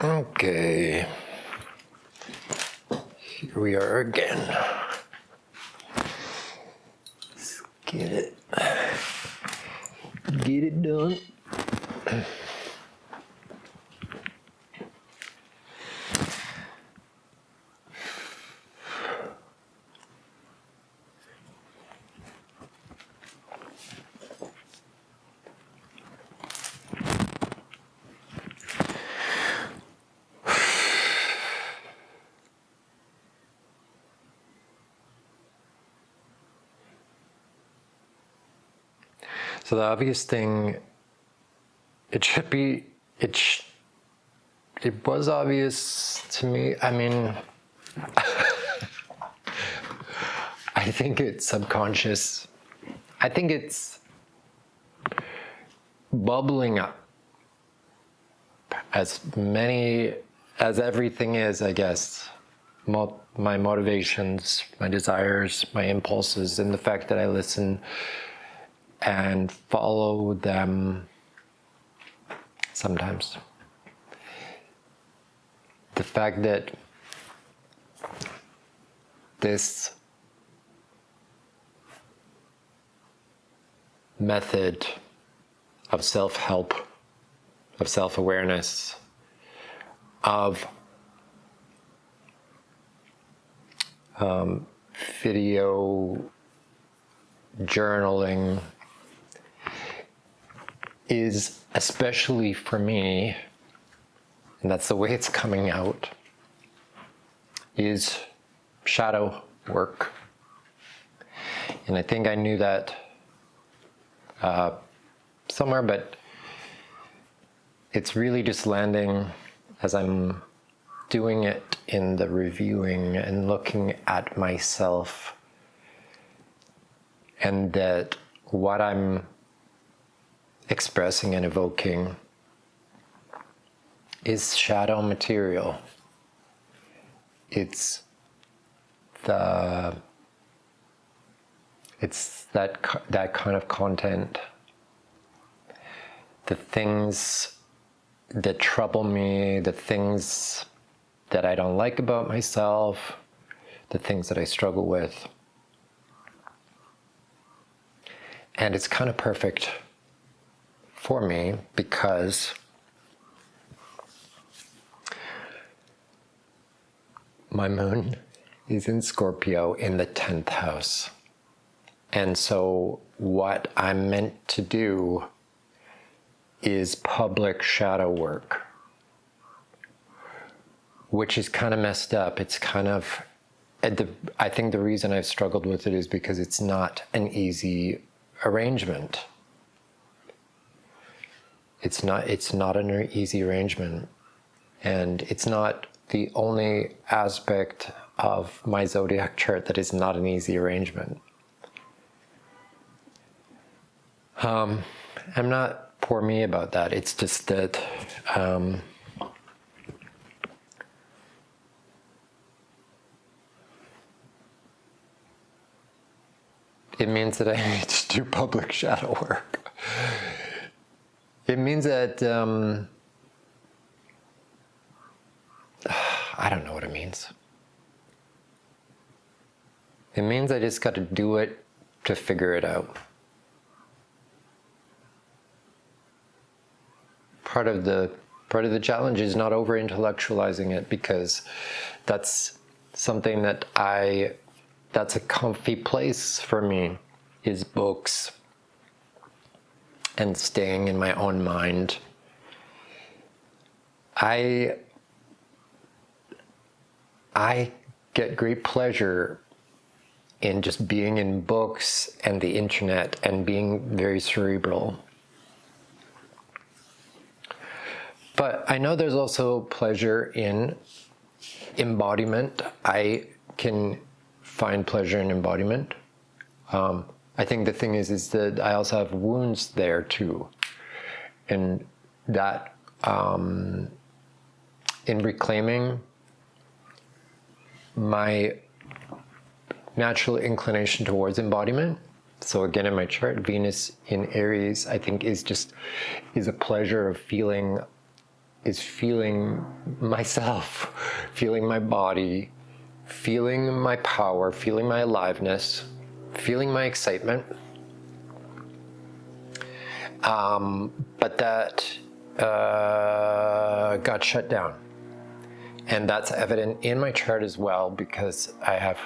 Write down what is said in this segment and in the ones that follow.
Okay, here we are again. Let's get it done. So the obvious thing, it was obvious to me. I mean, I think it's subconscious. I think it's bubbling up as everything is, I guess. My motivations, my desires, my impulses, and the fact that I listen and follow them sometimes. The fact that this method of self-help, of self-awareness, of video journaling is, especially for me, and that's the way it's coming out, is shadow work. And I think I knew that somewhere, but it's really just landing as I'm doing it in the reviewing and looking at myself, and that what I'm expressing and evoking is shadow material. It's that kind of content. The things that trouble me, the things that I don't like about myself, the things that I struggle with. And it's kind of perfect for me because my moon is in Scorpio in the 10th house. And so what I'm meant to do is public shadow work, which is kind of messed up. It's kind of, I think the reason I've struggled with it is because it's not an easy arrangement. It's not an easy arrangement. And it's not the only aspect of my zodiac chart that is not an easy arrangement. I'm not poor me about that. It's just that it means that I need to do public shadow work. It means that I don't know what it means. It means I just got to do it to figure it out. Part of the challenge is not over-intellectualizing it, because that's something that's a comfy place for me, is books and staying in my own mind. I get great pleasure in just being in books and the internet and being very cerebral. But I know there's also pleasure in embodiment. I can find pleasure in embodiment. I think the thing is that I also have wounds there too. And that in reclaiming my natural inclination towards embodiment. So again, in my chart, Venus in Aries, I think is a pleasure of feeling is feeling myself, feeling my body, feeling my power, feeling my aliveness, feeling my excitement. But that got shut down. And that's evident in my chart as well, because I have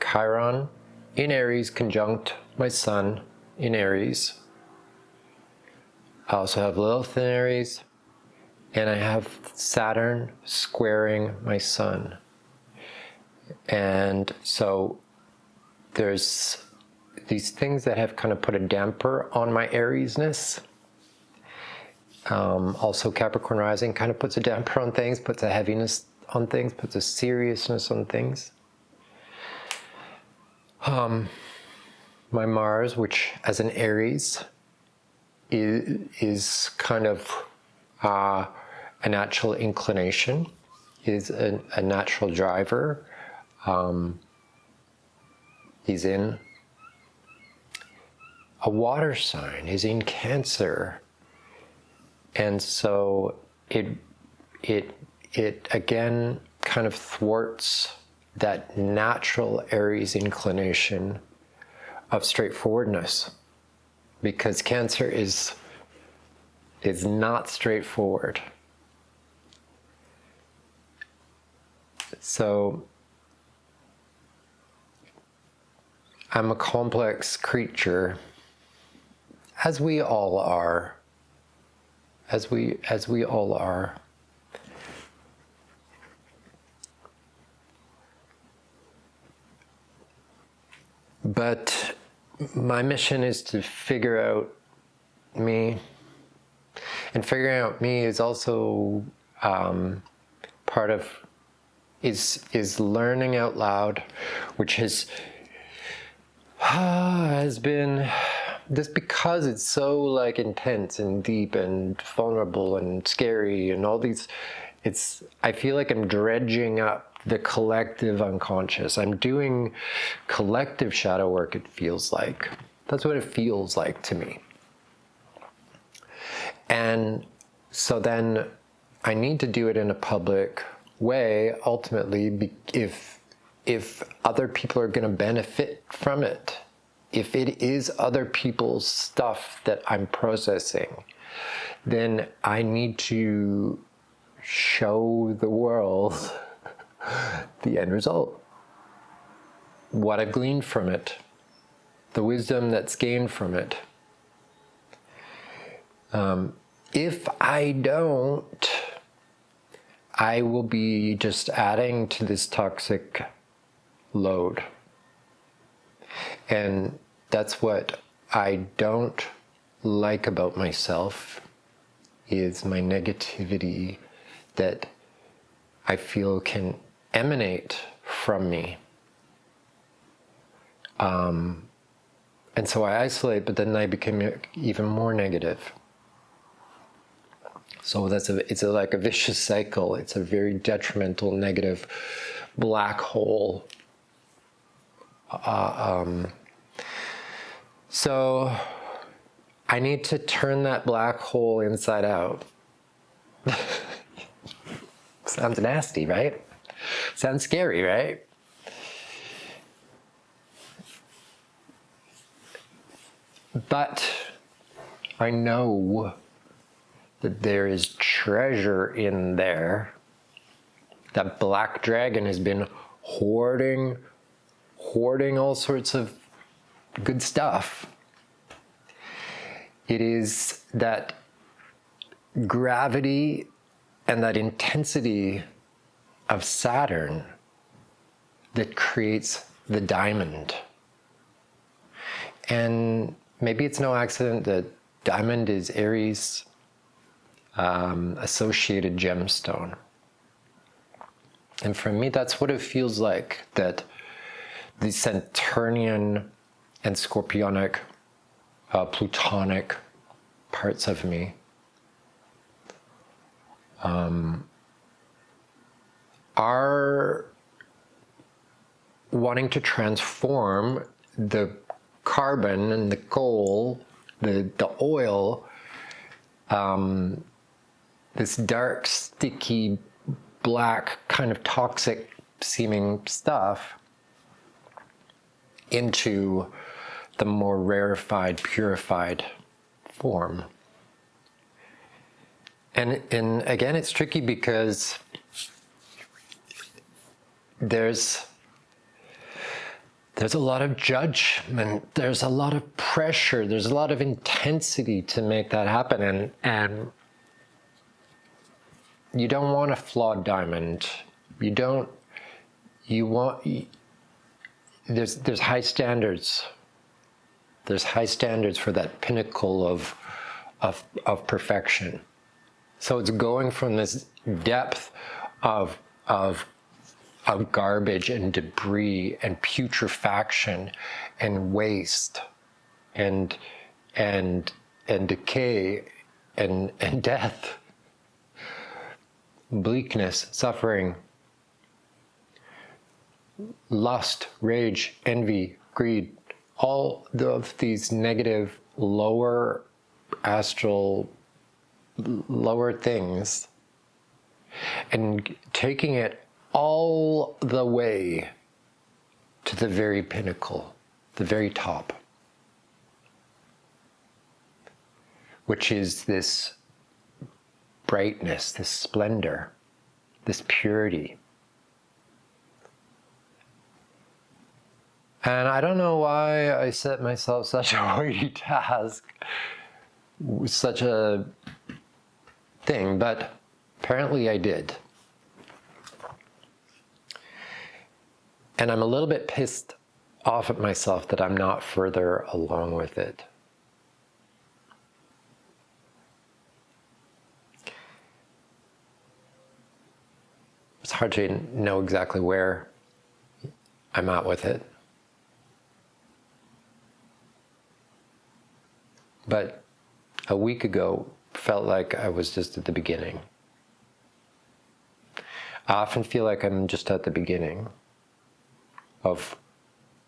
Chiron in Aries conjunct my Sun in Aries. I also have Lilith in Aries, and I have Saturn squaring my Sun. And so there's these things that have kind of put a damper on my Ariesness. Also Capricorn rising kind of puts a damper on things, puts a heaviness on things, puts a seriousness on things. My Mars, which as an Aries is kind of a natural inclination, is a natural driver. He's in a water sign, he's in Cancer. And so it again kind of thwarts that natural Aries inclination of straightforwardness, because Cancer is not straightforward. So I'm a complex creature, as we all are. As we all are. But my mission is to figure out me, and figuring out me is also part of is learning out loud, which has been this, because it's so like intense and deep and vulnerable and scary and all these, I feel like I'm dredging up the collective unconscious. I'm doing collective shadow work, it feels like. That's what it feels like to me. And so then I need to do it in a public way, ultimately, if other people are going to benefit from it. If it is other people's stuff that I'm processing, then I need to show the world the end result, what I've gleaned from it, the wisdom that's gained from it. If I don't, I will be just adding to this toxic load. And that's what I don't like about myself, is my negativity that I feel can emanate from me. And so I isolate, but then I become even more negative. So it's like a vicious cycle. It's a very detrimental, negative black hole. So I need to turn that black hole inside out. Sounds nasty, right? Sounds scary, right? But I know that there is treasure in there. That black dragon has been hoarding all sorts of good stuff. It is that gravity and that intensity of Saturn that creates the diamond. And maybe it's no accident that diamond is Aries' associated gemstone. And for me, that's what it feels like, that the Saturnian and Scorpionic, Plutonic parts of me are wanting to transform the carbon and the coal, the oil this dark, sticky, black, kind of toxic seeming stuff into the more rarefied, purified form. And again, it's tricky because there's a lot of judgment, there's a lot of pressure, there's a lot of intensity to make that happen, and you don't want a flawed diamond. There's high standards. There's high standards for that pinnacle of perfection. So it's going from this depth of garbage and debris and putrefaction and waste and decay and death, bleakness, suffering, lust, rage, envy, greed, all of these negative lower astral, lower things, and taking it all the way to the very pinnacle, the very top, which is this brightness, this splendor, this purity. And I don't know why I set myself such a weighty task, such a thing, but apparently I did. And I'm a little bit pissed off at myself that I'm not further along with it. It's hard to know exactly where I'm at with it. But a week ago felt like I was just at the beginning. I often feel like I'm just at the beginning of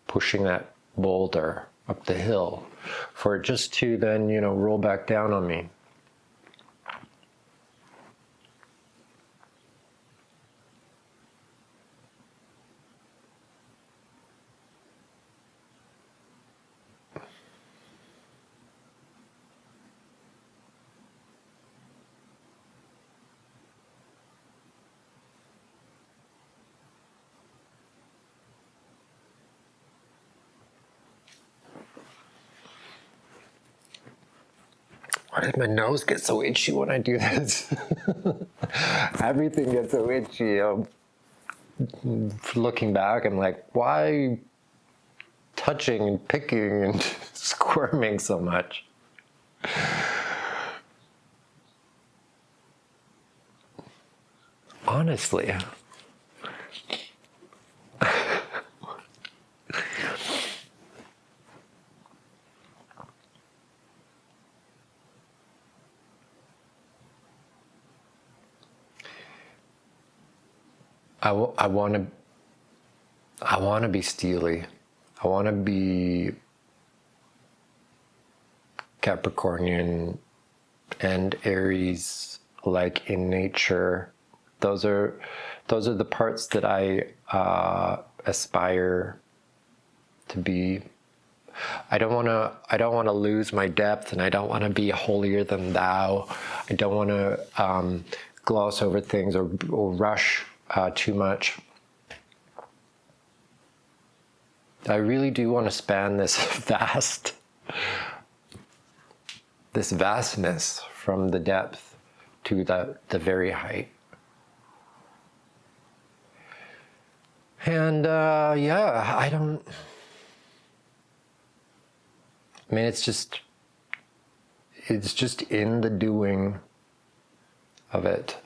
pushing that boulder up the hill for it just to then, roll back down on me. Why does my nose get so itchy when I do this? Everything gets so itchy. Looking back, I'm like, why touching and picking and squirming so much? Honestly. I want to be steely. I want to be Capricornian and Aries, like in nature. Those are the parts that I aspire to be. I don't want to lose my depth, and I don't want to be holier than thou. I don't want to gloss over things or rush too much. I really do want to span this vastness from the depth to the very height. And it's just in the doing of it.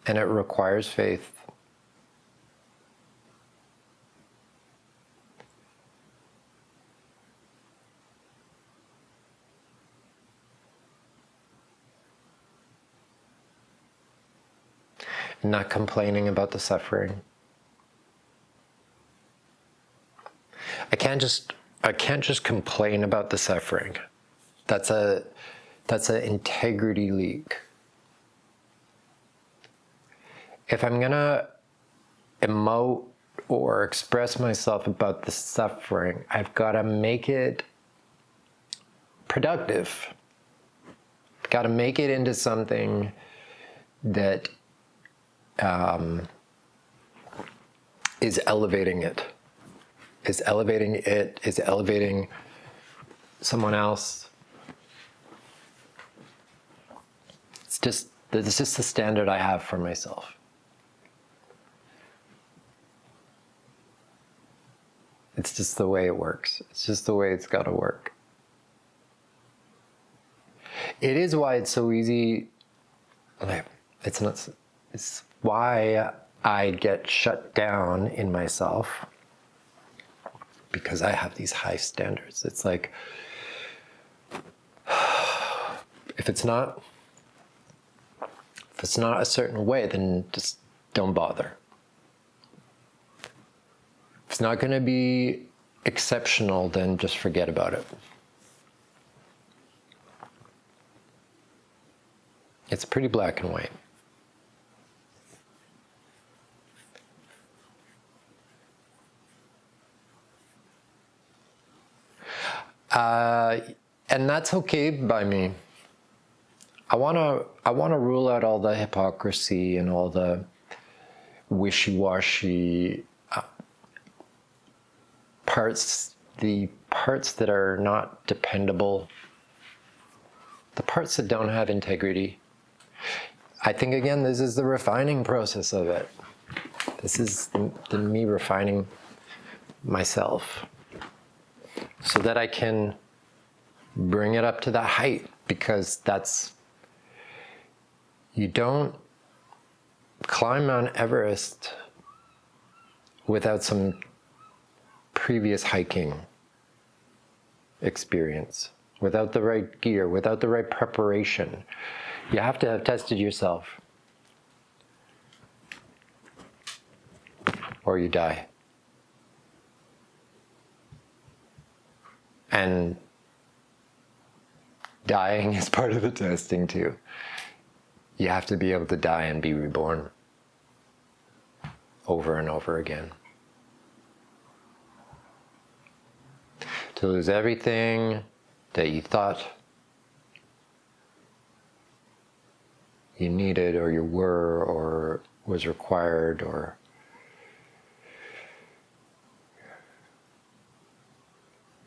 And it requires faith. Not complaining about the suffering. I can't just complain about the suffering. That's That's an integrity leak. If I'm gonna emote or express myself about the suffering, I've got to make it productive. I've got to make it into something that is elevating it, is elevating someone else. It's just the standard I have for myself. It's just the way it works. It's just the way it's got to work. It is why it's so easy. It's why I get shut down in myself, because I have these high standards. It's like, if it's not a certain way, then just don't bother. If it's not going to be exceptional, then just forget about it. It's pretty black and white. And that's okay by me. I wanna rule out all the hypocrisy and all the wishy-washy parts, the parts that are not dependable, the parts that don't have integrity. I think, again, this is the refining process of it. This is the me refining myself so that I can bring it up to that height, because you don't climb Mount Everest without some previous hiking experience, without the right gear, without the right preparation. You have to have tested yourself, or you die. And dying is part of the testing too. You have to be able to die and be reborn over and over again. To lose everything that you thought you needed, or you were, or was required, or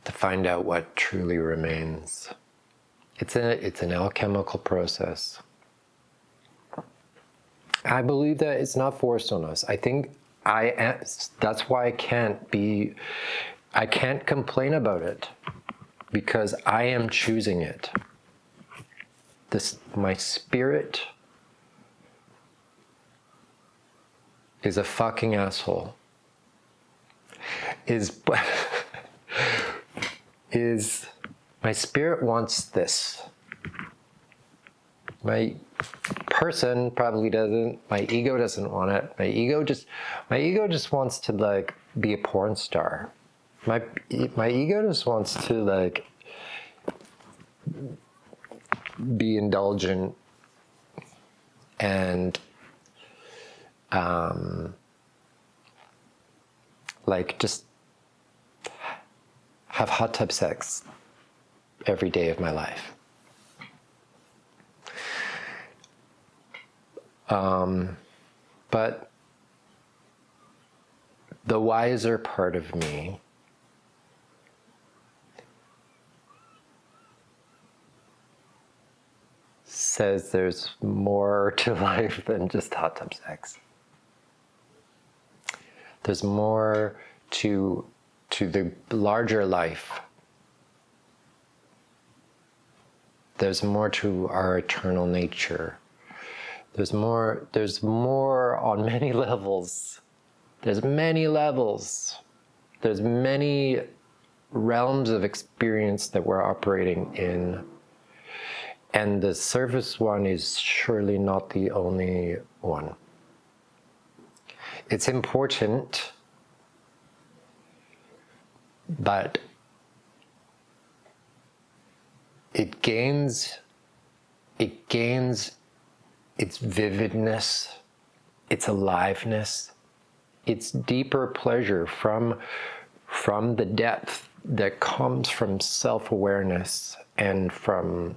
to find out what truly remains. It's an alchemical process. I believe that it's not forced on us. I think that's why I can't complain about it, because I am choosing it. My spirit is a fucking asshole. My spirit wants this. My person probably doesn't. My ego doesn't want it. My ego just wants to be a porn star. My ego just wants to be indulgent and just have hot tub sex every day of my life. But the wiser part of me says there's more to life than just hot tub sex. There's more to the larger life. There's more to our eternal nature. There's more on many levels. There's many levels. There's many realms of experience that we're operating in. And the surface one is surely not the only one. It's important, but it gains it gains its vividness, its aliveness, its deeper pleasure from the depth that comes from self-awareness and from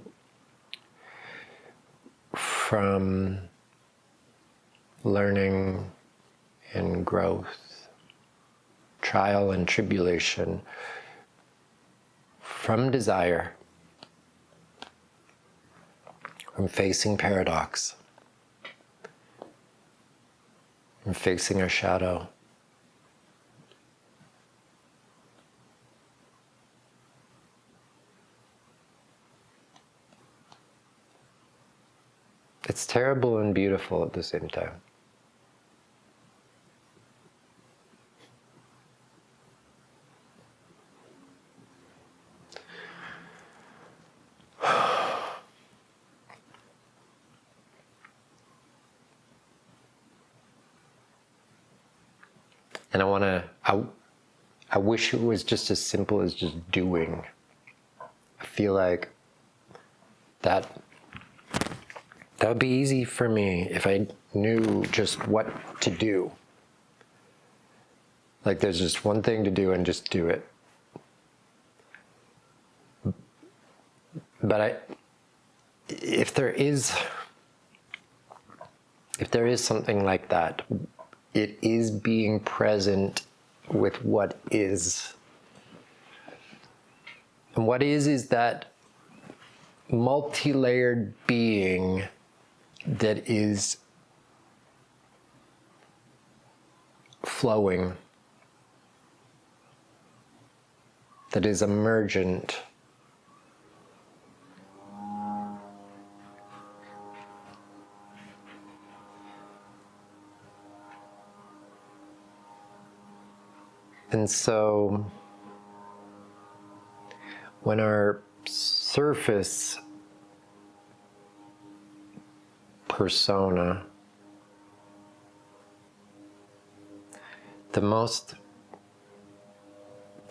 learning and growth, trial and tribulation, from desire, from facing paradox, from facing our shadow. It's terrible and beautiful at the same time. And I wish it was just as simple as just doing. I feel like that would be easy for me if I knew just what to do. Like there's just one thing to do and just do it. But if there is something like that, it is being present with what is. And what is that multi-layered being that is flowing, that is emergent. And so when our surface persona, the most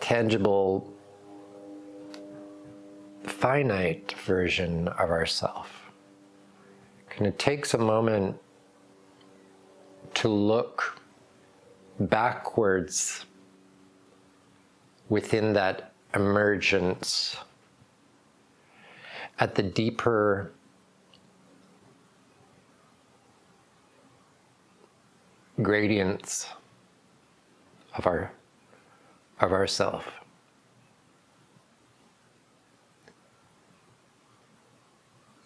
tangible, finite version of ourself, kind of takes a moment to look backwards within that emergence at the deeper gradients of ourself.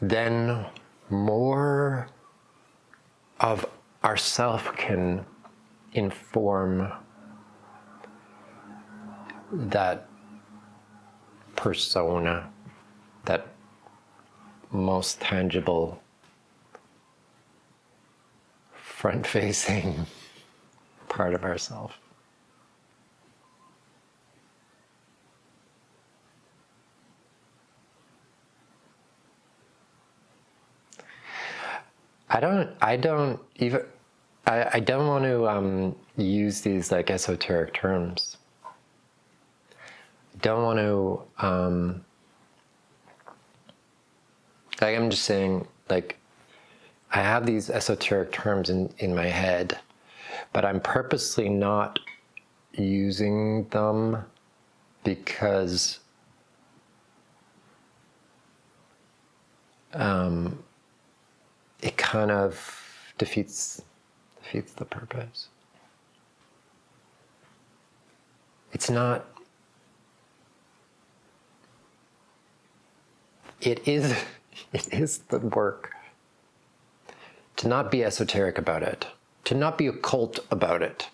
Then more of ourself can inform that persona, that most tangible, front-facing part of ourself. I don't want to use these like esoteric terms. Don't want to, like I'm just saying, like, I have these esoteric terms in my head, but I'm purposely not using them because it kind of defeats the purpose. It's not. It is the work to not be esoteric about it, to not be occult about it,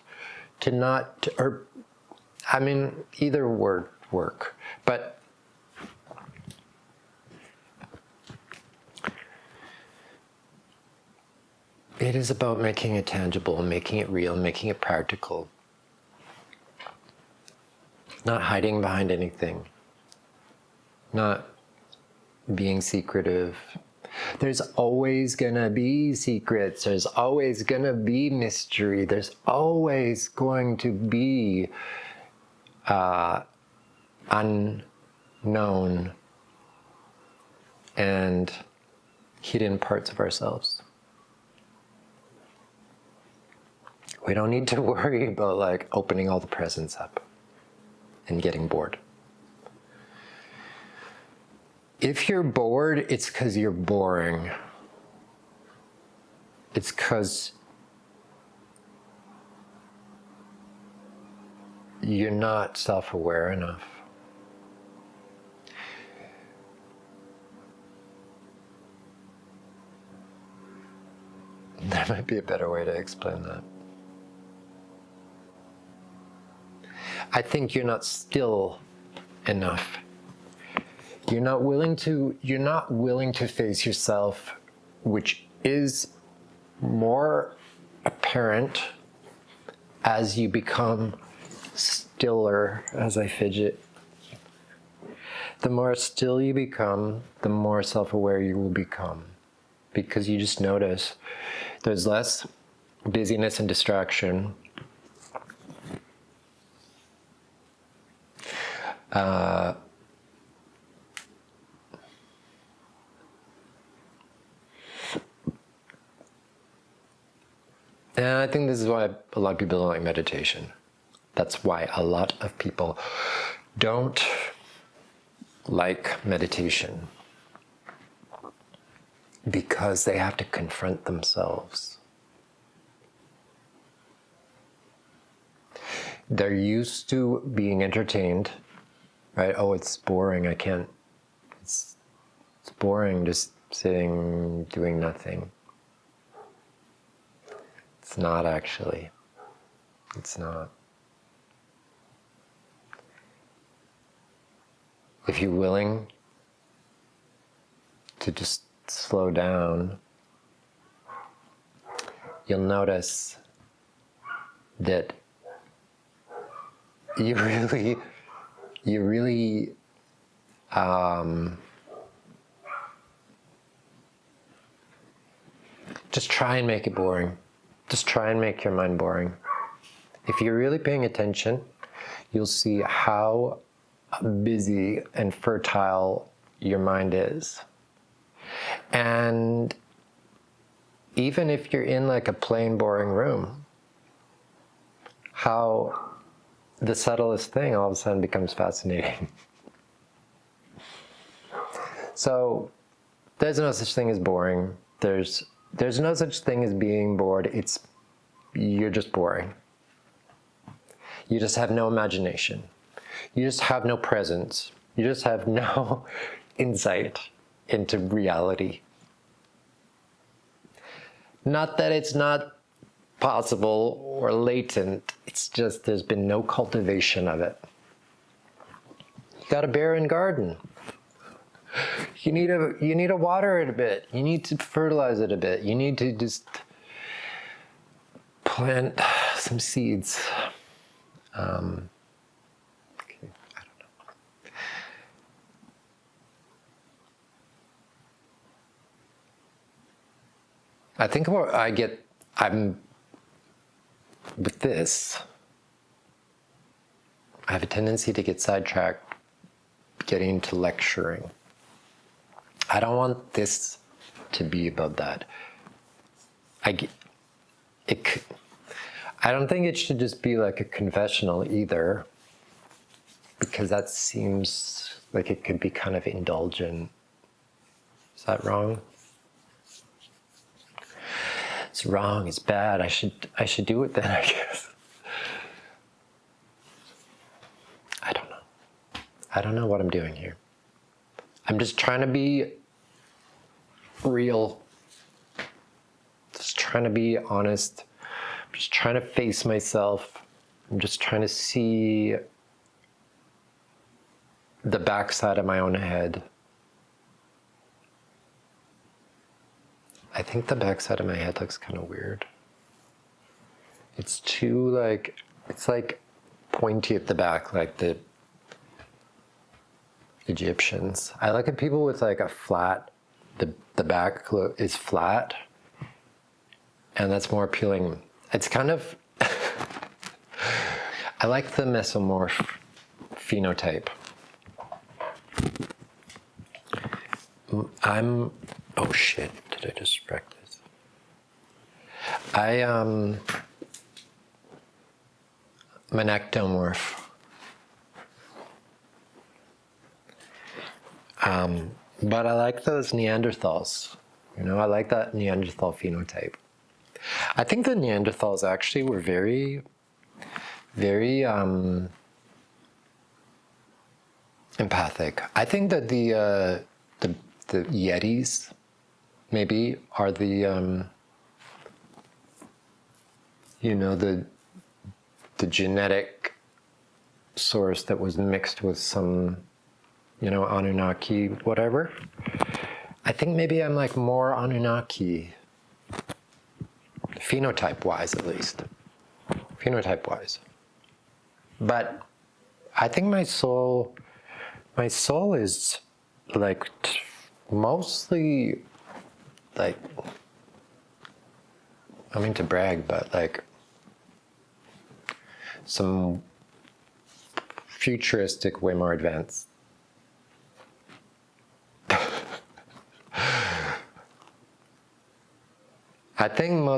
either word work, but it is about making it tangible, making it real, making it practical, not hiding behind anything, not being secretive. There's always gonna be secrets. There's always gonna be mystery. There's always going to be unknown and hidden parts of ourselves. We don't need to worry about like opening all the presents up and getting bored. If you're bored, it's because you're boring. It's because you're not self-aware enough. There might be a better way to explain that. I think you're not still enough. You're not willing to face yourself, which is more apparent as you become stiller, as I fidget. The more still you become, the more self-aware you will become, because you just notice there's less busyness and distraction. And I think this is why a lot of people don't like meditation. That's why a lot of people don't like meditation. Because they have to confront themselves. They're used to being entertained, right? Oh, it's boring, it's boring just sitting, doing nothing. It's not actually. It's not. If you're willing to just slow down, you'll notice that you really just try and make it boring. Just try and make your mind boring. If you're really paying attention, you'll see how busy and fertile your mind is. And even if you're in like a plain, boring room, how the subtlest thing all of a sudden becomes fascinating. So there's no such thing as boring. There's no such thing as being bored. You're just boring. You just have no imagination. You just have no presence. You just have no insight into reality. Not that it's not possible or latent, it's just there's been no cultivation of it. You got a barren garden. You need to water it a bit. You need to fertilize it a bit. You need to just plant some seeds. Okay, I don't know. I think with this, I have a tendency to get sidetracked getting into lecturing. I don't want this to be about that. I don't think it should just be like a confessional either, because that seems like it could be kind of indulgent. Is that wrong? It's wrong, it's bad, I should do it then, I guess. I don't know what I'm doing here. I'm just trying to be real. Just trying to be honest. I'm just trying to face myself. I'm just trying to see the backside of my own head. I think the backside of my head looks kind of weird. It's too it's like pointy at the back, like the Egyptians. I look at people with like a flat, the back is flat, and that's more appealing. It's kind of, I like the mesomorph phenotype. I'm Oh shit, did I just wreck this? I'm an ectomorph. But I like those Neanderthals. I like that Neanderthal phenotype. I think the Neanderthals actually were very, very empathic. I think that the Yetis maybe are the the genetic source that was mixed with some Anunnaki whatever. I think maybe I'm like more Anunnaki, phenotype wise at least. Phenotype wise. But I think my soul is like mostly like, I mean to brag, but like some futuristic, way more advanced. I think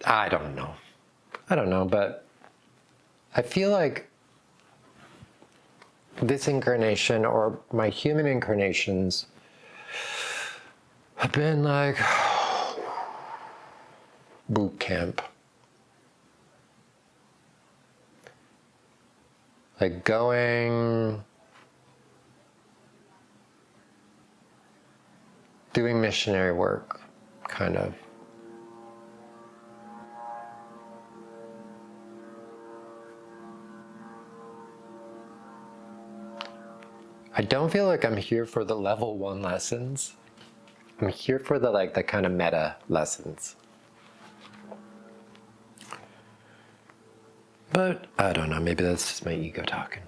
I don't know, but I feel like this incarnation or my human incarnations have been like boot camp. Like doing missionary work, kind of. I don't feel like I'm here for the level 1 lessons. I'm here for the kind of meta lessons. But I don't know, maybe that's just my ego talking.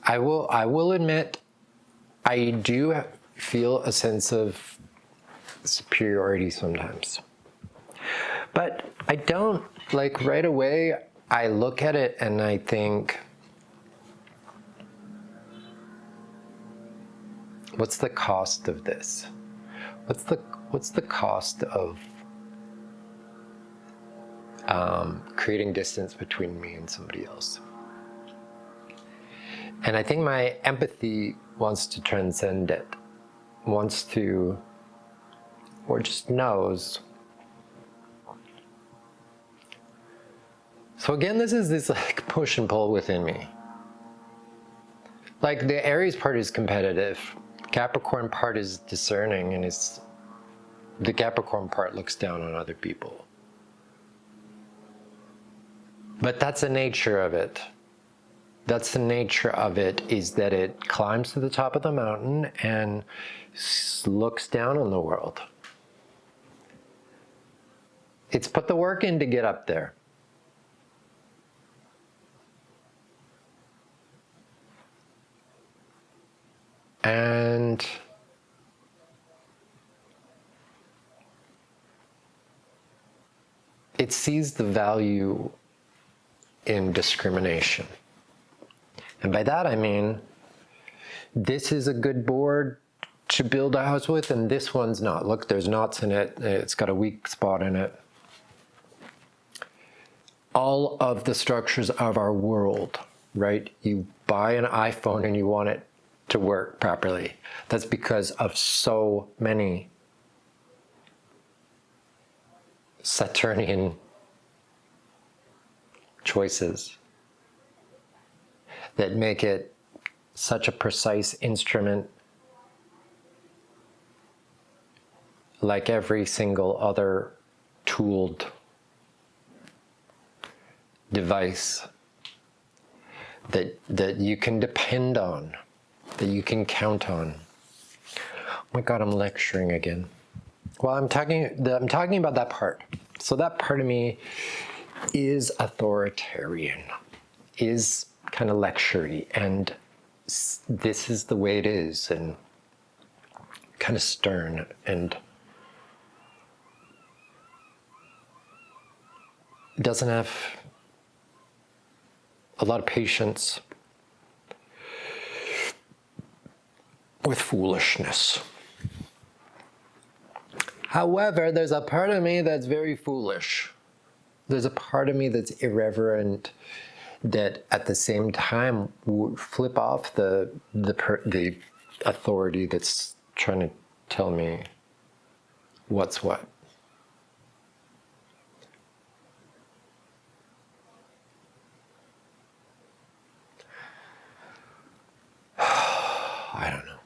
I will admit, I do feel a sense of superiority sometimes. But I don't, right away, I look at it and I think, what's the cost of this? What's the cost of creating distance between me and somebody else? And I think my empathy wants to transcend it, wants to, or just knows. So again, this is this push and pull within me. The Aries part is competitive. Capricorn part is discerning, and the Capricorn part looks down on other people. But that's the nature of it. That's the nature of it, is that it climbs to the top of the mountain and looks down on the world. It's put the work in to get up there. And it sees the value in discrimination. And by that I mean, this is a good board to build a house with, and this one's not. Look, there's knots in it. It's got a weak spot in it. All of the structures of our world, right? You buy an iPhone and you want it to work properly. That's because of so many Saturnian choices that make it such a precise instrument, like every single other tooled device that you can depend on, that you can count on. Oh my God, I'm lecturing again. Well, I'm talking about that part. So that part of me is authoritarian, is kind of lectury, and this is the way it is, and kind of stern, and doesn't have a lot of patience. with foolishness. However, there's a part of me that's very foolish. There's a part of me that's irreverent, that at the same time would flip off the authority that's trying to tell me what's what. I don't know.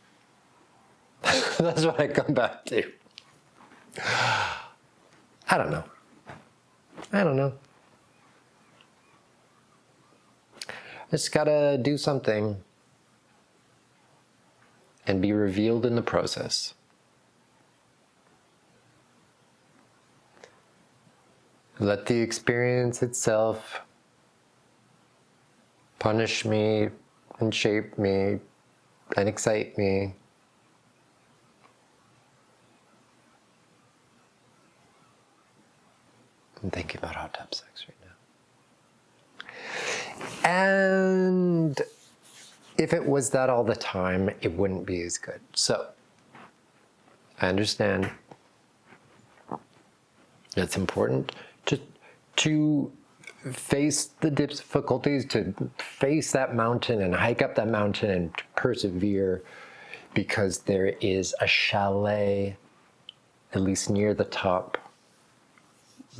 That's what I come back to. I don't know. I don't know. I just gotta do something and be revealed in the process. Let the experience itself punish me and shape me and excite me. I'm thinking about hot tub sex right now. And if it was that all the time, it wouldn't be as good. So, I understand it's important to face the difficulties, to face that mountain and hike up that mountain and to persevere, because there is a chalet, at least near the top,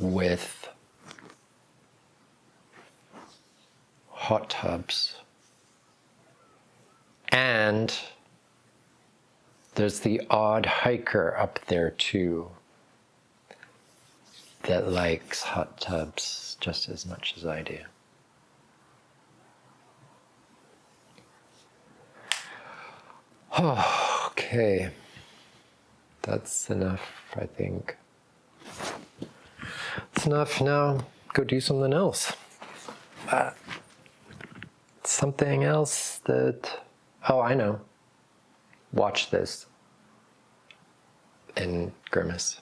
with hot tubs. And there's the odd hiker up there too that likes hot tubs just as much as I do. Oh, okay. That's enough, I think. It's enough now. Go do something else. Something else that... Oh, I know. Watch this and grimace.